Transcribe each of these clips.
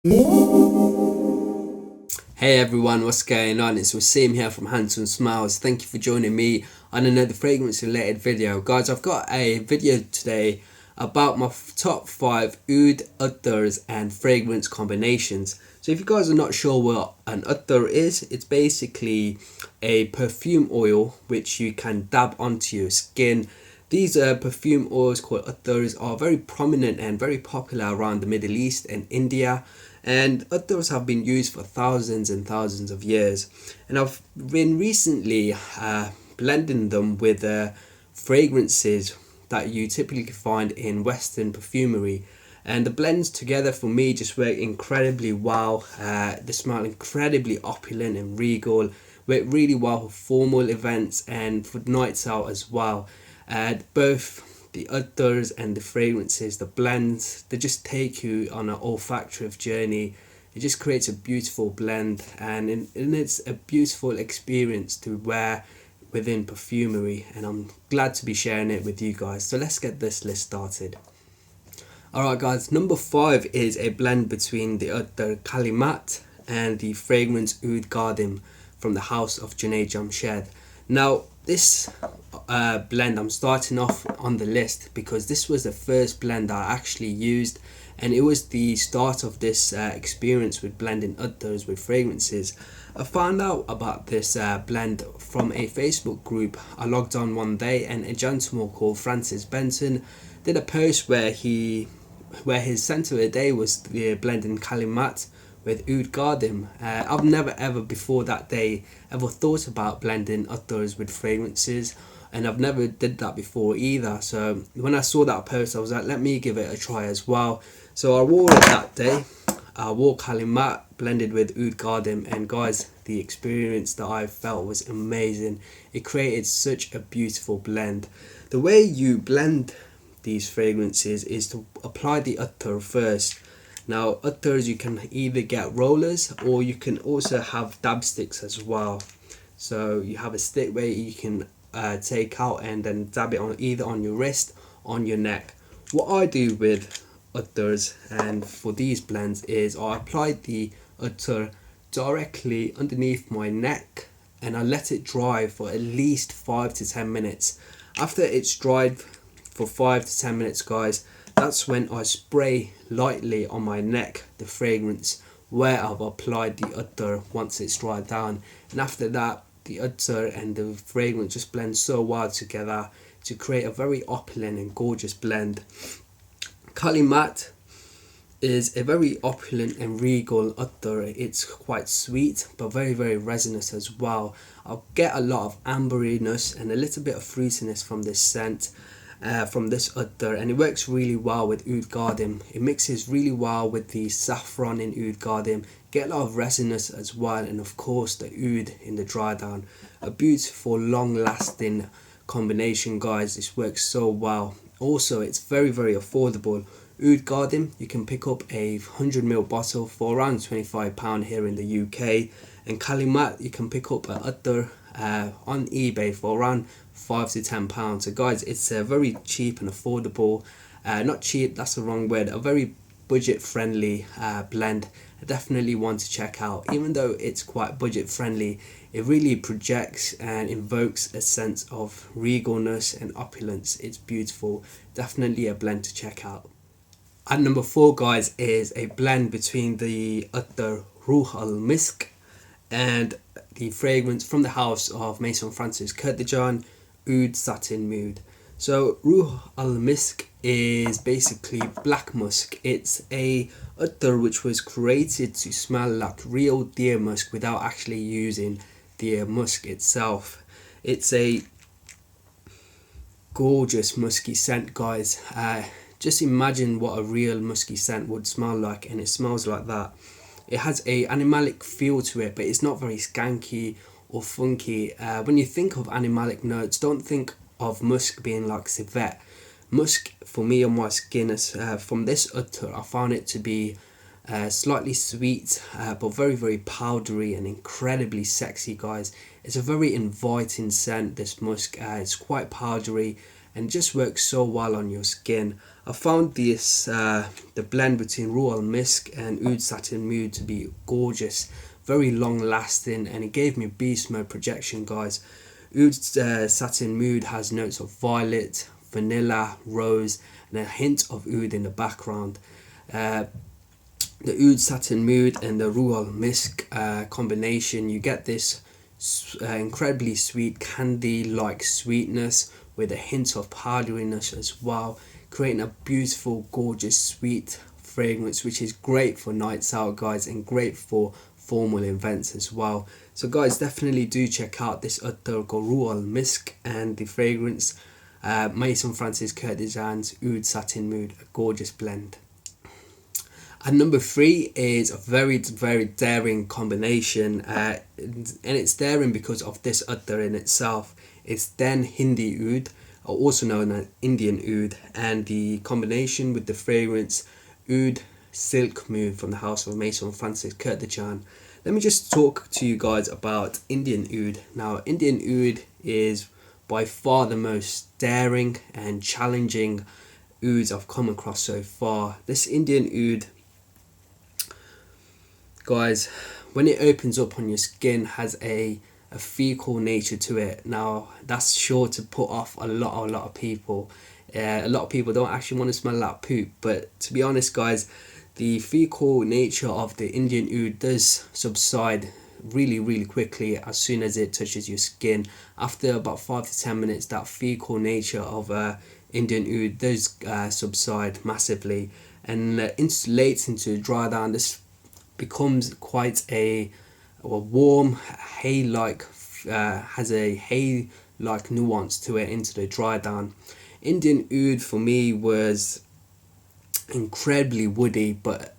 Hey everyone, what's going on? It's Waseem here from Handsome Smiles. Thank you for joining me on another fragrance related video. Guys, I've got a video today about my top 5 oud, attars and fragrance combinations. So if you guys are not sure what an attar is, it's basically a perfume oil which you can dab onto your skin. These perfume oils called attars are very prominent and very popular around the Middle East and India, and attars have been used for thousands and thousands of years. And I've been recently blending them with fragrances that you typically find in Western perfumery, and the blends together for me just work incredibly well. They smell incredibly opulent and regal, work really well for formal events and for nights out as well. Both the attars and the fragrances, the blends, they just take you on an olfactory journey. It just creates a beautiful blend, and it's a beautiful experience to wear within perfumery, and I'm glad to be sharing it with you guys. So let's get this list started. Alright guys, number 5 is a blend between the attar Kalemat and the fragrance Oudh Qadim from the house of Junaid Jamshed. Now this blend, I'm starting off on the list because this was the first blend I actually used, and it was the start of this experience with blending attars with fragrances. I found out about this blend from a Facebook group. I logged on one day and a gentleman called Francis Benson did a post where his centre of the day was the blending Kalimat with Oudh Qadim. I've never ever before that day ever thought about blending attars with fragrances, and I've never did that before either. So when I saw that post, I was like, let me give it a try as well. So I wore it that day. I wore Kalemat blended with Oudh Qadim, and guys, the experience that I felt was amazing. It created such a beautiful blend. The way you blend these fragrances is to apply the attar first. Now attars, you can either get rollers or you can also have dab sticks as well. So you have a stick where you can take out and then dab it on either on your wrist, on your neck. What I do with attars and for these blends is I apply the attar directly underneath my neck, and I let it dry for at least 5 to 10 minutes. After it's dried for 5 to 10 minutes, guys, that's when I spray lightly on my neck the fragrance where I've applied the attar once it's dried down. And after that, the attar and the fragrance just blend so well together to create a very opulent and gorgeous blend. Kalemat is a very opulent and regal attar. It's quite sweet but very resinous as well. I'll get a lot of amberiness and a little bit of fruitiness from this scent. From this attar, and it works really well with Oudh Qadim. It mixes really well with the saffron in Oudh Qadim. Get a lot of resinous as well, and of course the oud in the dry down. A beautiful long lasting combination, guys. This works so well. Also, it's very affordable. Oudh Qadim, you can pick up a 100ml bottle for around £25 here in the UK, and Kalemat, you can pick up an attar on eBay for around £5 to £10. So guys, it's a very cheap and affordable, not cheap, that's the wrong word, a very budget friendly blend. I definitely want to check out. Even though it's quite budget friendly, it really projects and invokes a sense of regalness and opulence. It's beautiful. Definitely a blend to check out. At number 4, guys, is a blend between the attar Rooh Misk and the fragrance from the house of Mason Francis Kurkdjian, Oud Satin Mood. So Rooh Misk is basically black musk. It's a attar which was created to smell like real deer musk without actually using deer musk itself. It's a gorgeous musky scent, guys. Just imagine what a real musky scent would smell like, and it smells like that. It has a animalic feel to it, but it's not very skanky or funky. When you think of animalic notes, don't think of musk being like civet. Musk, for me on my skin, from this attar, I found it to be slightly sweet, but very powdery and incredibly sexy, guys. It's a very inviting scent, this musk. It's quite powdery, and it just works so well on your skin. I found this the blend between Rooh Misk and Oudh Satin Mood to be gorgeous, very long lasting, and it gave me beast mode projection, guys. Oudh Satin Mood has notes of violet, vanilla, rose, and a hint of oud in the background. The Oudh Satin Mood and the Rooh Misk combination, you get this incredibly sweet candy-like sweetness with a hint of powderiness as well, creating a beautiful, gorgeous, sweet fragrance, which is great for nights out, guys, and great for formal events as well. So guys, definitely do check out this Attar called Rooh Misk and the fragrance Maison Francis Kurkdjian's Oudh Satin Mood, a gorgeous blend. And number 3 is a very daring combination, and it's daring because of this Attar in itself. It's Dehn Hindi Oud, also known as Indian Oud, and the combination with the fragrance Oud Silk Mood from the house of Maison Francis Kurkdjian. Let me just talk to you guys about Indian Oud. Now, Indian Oud is by far the most daring and challenging ouds I've come across so far. This Indian Oud, guys, when it opens up on your skin, has a fecal nature to it. Now, that's sure to put off a lot of people. A lot of people don't actually want to smell like poop, but to be honest, guys, the fecal nature of the Indian Oud does subside really quickly as soon as it touches your skin. After about 5 to 10 minutes, that fecal nature of Indian Oud does subside massively, and insulates into dry down. This becomes quite a warm hay-like, has a hay-like nuance to it into the dry down. Indian Oud for me was incredibly woody, but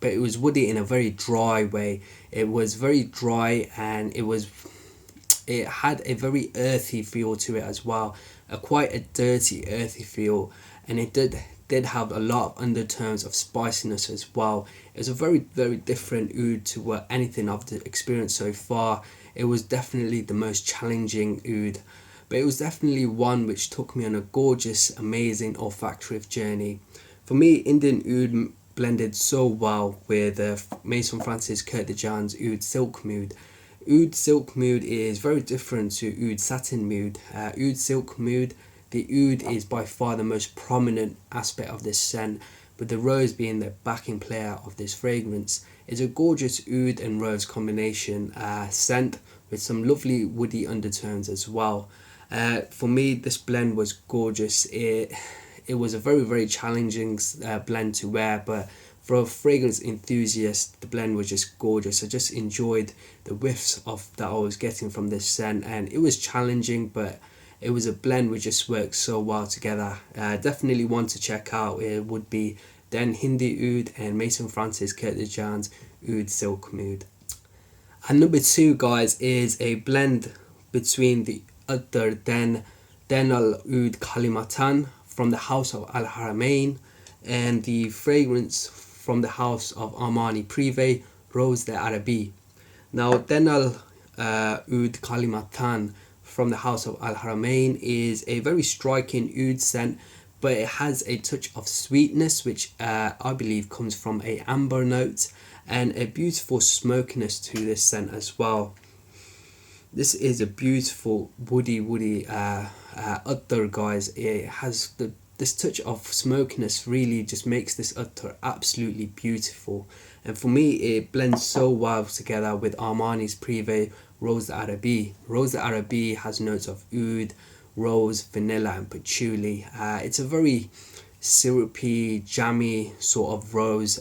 it was woody in a very dry way. It was very dry, and it had a very earthy feel to it as well, quite a dirty earthy feel, and it did have a lot of undertones of spiciness as well. It was a very different oud to anything I've experienced so far. It was definitely the most challenging oud, but it was definitely one which took me on a gorgeous, amazing olfactory journey. For me, Indian Oud blended so well with Maison Francis Kurkdjian's Oud Silk Mood. Oud Silk Mood is very different to Oud Satin Mood. Oud Silk Mood, the oud is by far the most prominent aspect of this scent, with the rose being the backing player of this fragrance. It's a gorgeous oud and rose combination scent with some lovely woody undertones as well. For me, this blend was gorgeous. It was a very challenging blend to wear, but for a fragrance enthusiast, the blend was just gorgeous. I just enjoyed the whiffs that I was getting from this scent, and it was challenging, but it was a blend which just worked so well together. Definitely one to check out. It would be Dehn Hindi Oud and Maison Francis Kurkdjian's Oud Silk Mood. And number 2, guys, is a blend between the Attar Dehnal Oud Kalimantan from the house of Al Haramain and the fragrance from the house of Armani Privé, Rose d'Arabie. Now, Dehnal Oud Kalimantan from the house of Al Haramain is a very striking oud scent, but it has a touch of sweetness, which I believe comes from a amber note, and a beautiful smokiness to this scent as well. This is a beautiful woody Attar, guys. It has this touch of smokiness, really just makes this Attar absolutely beautiful. And for me, it blends so well together with Armani's Privé Rose d'Arabie. Rose d'Arabie has notes of oud, rose, vanilla and patchouli. It's a very syrupy, jammy sort of rose.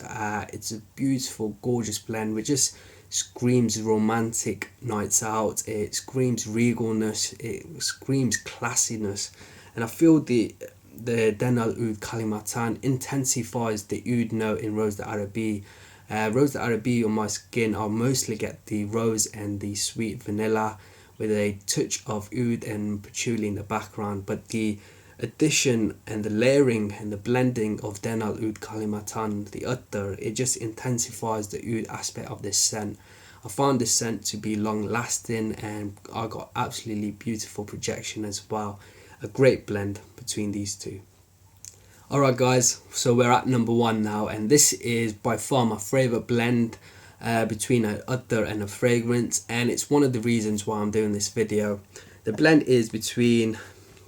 It's a beautiful, gorgeous blend which just screams romantic nights out. It screams regalness, it screams classiness, and I feel the Dehnal Oud Kalimantan intensifies the oud note in Rose d'Arabie. Rose d'Arabie on my skin, I'll mostly get the rose and the sweet vanilla with a touch of oud and patchouli in the background, but the addition and the layering and the blending of Dehnal Oud Kalimantan, the Attar, it just intensifies the oud aspect of this scent. I found this scent to be long lasting, and I got absolutely beautiful projection as well. a great blend between these two. Alright guys, so we're at number 1 now, and this is by far my favourite blend between an attar and a fragrance, and it's one of the reasons why I'm doing this video. The blend is between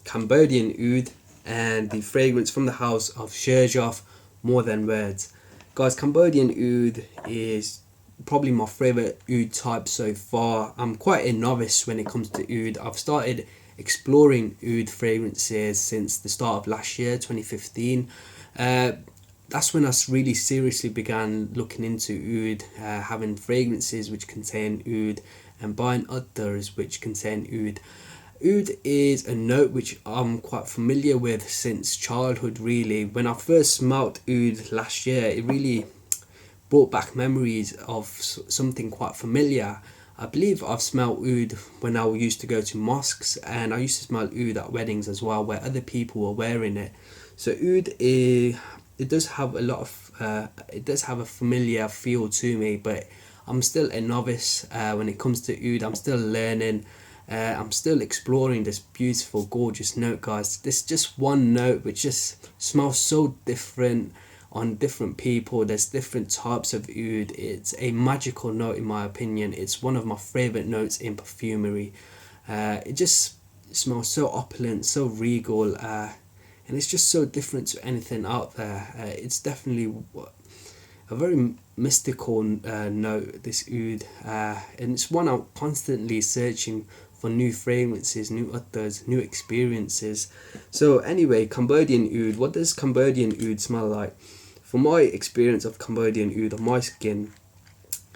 Cambodian Oudh and the fragrance from the house of Xerjoff, More Than Words. Guys, Cambodian Oudh is probably my favourite oud type so far. I'm quite a novice when it comes to oud. I've started exploring oud fragrances since the start of last year, 2015. That's when I really seriously began looking into oud, having fragrances which contain oud and buying attars which contain oud. Oud is a note which I'm quite familiar with since childhood really. When I first smelt oud last year, it really brought back memories of something quite familiar. I believe I've smelt oud when I used to go to mosques, and I used to smell oud at weddings as well, where other people were wearing it. So oud, it does have a lot of it does have a familiar feel to me, but I'm still a novice when it comes to oud. I'm still learning. I'm still exploring this beautiful, gorgeous note, guys. This just one note which just smells so different on different people. There's different types of oud. It's a magical note in my opinion. It's one of my favorite notes in perfumery. It just smells so opulent, so regal, and it's just so different to anything out there. It's definitely a very mystical note, this oud, and it's one I'm constantly searching for new fragrances, new attars, new experiences. So anyway, Cambodian oud. What does Cambodian oud smell like? From my experience of Cambodian oud on my skin,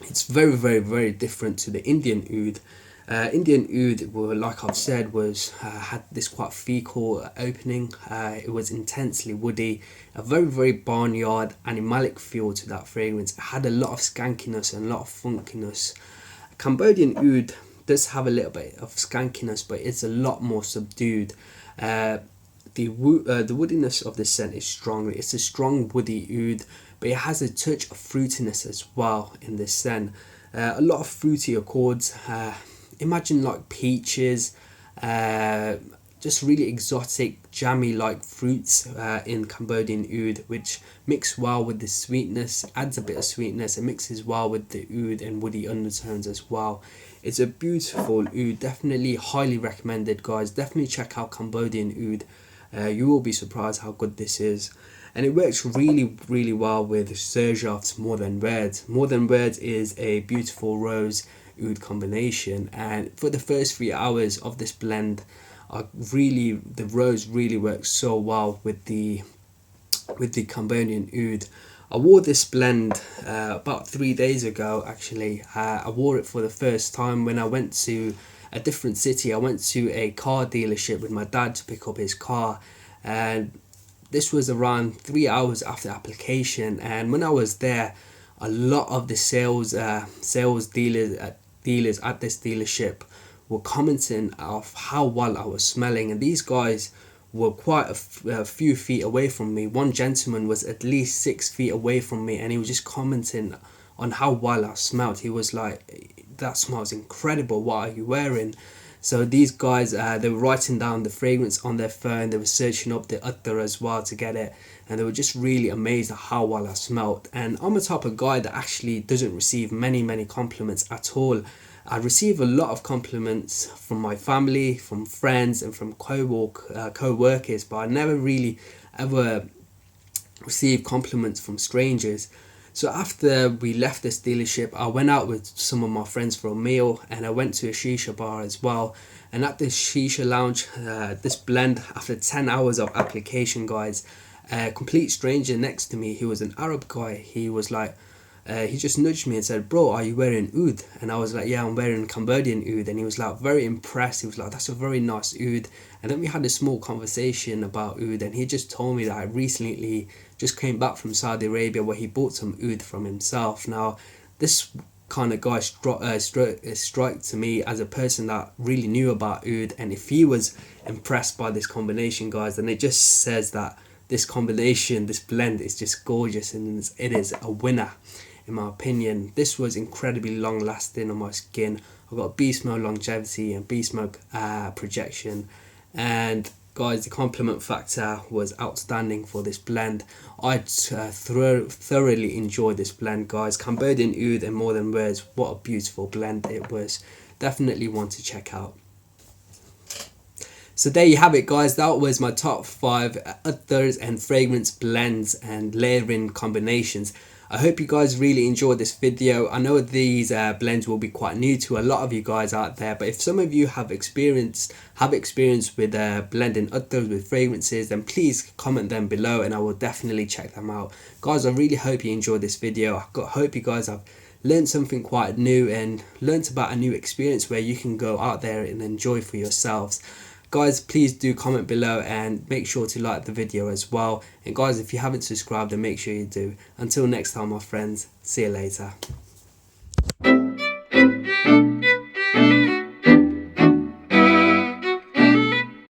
it's very, very, very different to the Indian oud. Indian oud, well, like I've said, was had this quite fecal opening. It was intensely woody, a very, very barnyard, animalic feel to that fragrance. It had a lot of skankiness and a lot of funkiness. Cambodian oud does have a little bit of skankiness, but it's a lot more subdued. The woodiness of the scent is strong. It's a strong woody oud, but it has a touch of fruitiness as well in this scent. A lot of fruity accords. Imagine like peaches, just really exotic, jammy like fruits in Cambodian oud, which mix well with the sweetness, adds a bit of sweetness, and mixes well with the oud and woody undertones as well. It's a beautiful oud, definitely highly recommended, guys. Definitely check out Cambodian oud. You will be surprised how good this is, and it works really, really well with Xerjoff's More Than Words. More Than Words is a beautiful rose oud combination, and for the first 3 hours of this blend, the rose really works so well with the Cambodian oud. I wore this blend about 3 days ago actually. I wore it for the first time when I went to a different city. I went to a car dealership with my dad to pick up his car, and this was around 3 hours after application. And when I was there, a lot of the sales dealers at this dealership were commenting of how well I was smelling, and these guys were quite a few feet away from me. One gentleman was at least 6 feet away from me, and he was just commenting on how well I smelled. He was like, "That smells incredible, what are you wearing?" So these guys, they were writing down the fragrance on their phone. They were searching up the attar as well to get it, and they were just really amazed at how well I smelled. And I'm the type of guy that actually doesn't receive many compliments at all. I receive a lot of compliments from my family, from friends, and from co-workers, but I never really ever receive compliments from strangers. So after we left this dealership, I went out with some of my friends for a meal, and I went to a shisha bar as well. And at this shisha lounge, this blend, after 10 hours of application, guys, a complete stranger next to me, he was an Arab guy. He was like, he just nudged me and said, "Bro, are you wearing oud?" And I was like, "Yeah, I'm wearing Cambodian oud." And he was like very impressed. He was like, "That's a very nice oud." And then we had a small conversation about oud, and he just told me that I recently just came back from Saudi Arabia, where he bought some oud from himself. Now, this kind of guy strike to me as a person that really knew about oud, and if he was impressed by this combination, guys, then it just says that this combination, this blend is just gorgeous, and it is a winner in my opinion. This was incredibly long lasting on my skin. I got beast mode longevity and beast mode projection, and Guys, the compliment factor was outstanding for this blend. I thoroughly enjoyed this blend, guys. Cambodian Oudh and More Than Words, what a beautiful blend it was. Definitely one to check out. So there you have it, guys. That was my top 5 Attars and fragrance blends and layering combinations. I hope you guys really enjoyed this video. I know these blends will be quite new to a lot of you guys out there, but if some of you have experience with blending Attars with fragrances, then please comment them below and I will definitely check them out. Guys, I really hope you enjoyed this video. I hope you guys have learned something quite new and learned about a new experience where you can go out there and enjoy for yourselves. Guys, please do comment below and make sure to like the video as well. And guys, if you haven't subscribed, then make sure you do. Until next time, my friends, see you later.